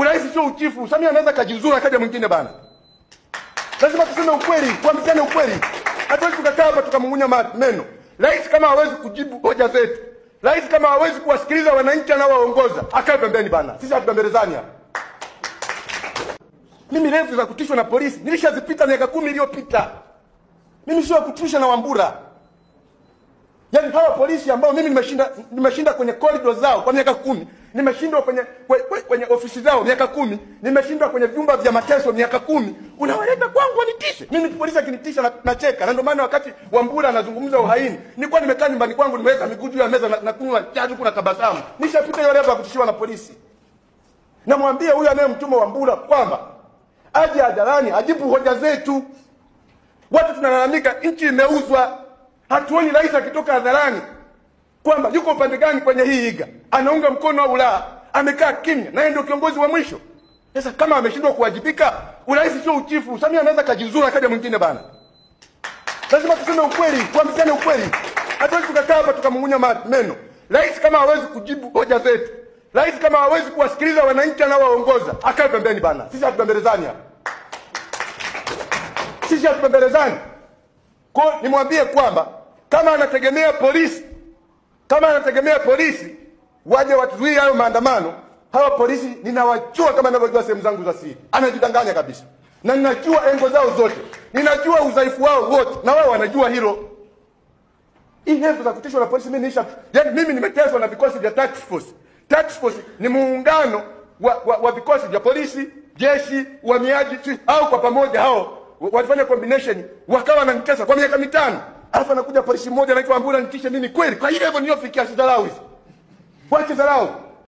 Urais sio uchifu. Samia anaweza kajizura akaja mwingine bana. Lazima tuseme ukweli, tuambiane ukweli. Hatuwezi tukakaa hapa tukamngunya meno. Rais kama hawezi kujibu hoja zetu, rais kama hawezi kuwasikiliza wananchi anaowaongoza, akae pembeni bana. Sisi hatubembelezani hapa. Mimi refu za kutishwa na polisi nilishazipita miaka 10 iliyopita. Mimi sio kutisha na Wambura. Yaani hawa polisi ambao mimi nimeshinda kwenye corridor zao kwa miaka 10, nimeshindwa kwenye ofisi zao miaka 10, nimeshindwa kwenye vyumba vya mateso miaka 10, unawaleta kwangu wanitishe. Mimi polisi akinitisha nacheka. Na ndio maana wakati Wambura anazungumza uhaini, nilikuwa nimekaa nyumbani kwangu nimeweka miguu juu ya meza na kunywa chai kuna tabasamu. Nishapita hiyo level ya kutishiwa na polisi. Namwambia huyu anayemtuma Wambura kwamba aje hadharani ajibu hoja zetu. Watu tunalalamika nchi imeuzwa. Hatuoni rais akitoka hadharani kwamba yuko upande gani kwenye hii iga, anaunga mkono au la, amekaa kimya, naye ndio kiongozi wa mwisho. Sasa kama ameshindwa kuwajibika, urais sio uchifu. Samia anaweza kajizura akaja mwingine bana. Lazima tuseme ukweli, tuambiane ukweli. Hatuwezi tukakaa hapa tukamngunya meno. Rais kama hawezi kujibu hoja zetu, rais kama hawezi kuwasikiliza wananchi anaowaongoza, akae pembeni bana. Sisi hatubembelezani hapa. Sisi hatubembelezani. Kwa nimwambie kwamba kama anategemea polisi waje watuzuie hayo maandamano, hawa polisi ninawajua kama ninavyojua sehemu zangu za siri. Anajidanganya kabisa. Na ninajua engo zao zote. Ninajua udhaifu wao wote na wao wanajua hilo. Hii hefu za kutishwa na polisi mimi nimeteswa na vikosi vya task force. Task force ni muungano wa vikosi vya polisi, jeshi, uhamiaji au kwa pamoja hao walifanya combination wakawa wananitesa kwa miaka 5. Alafu anakuja polisi mmoja anaitwa Wambura nitishe nini kweli? Kwa hiyo hivyo niliofikia sidharau hizi. Wache dharau.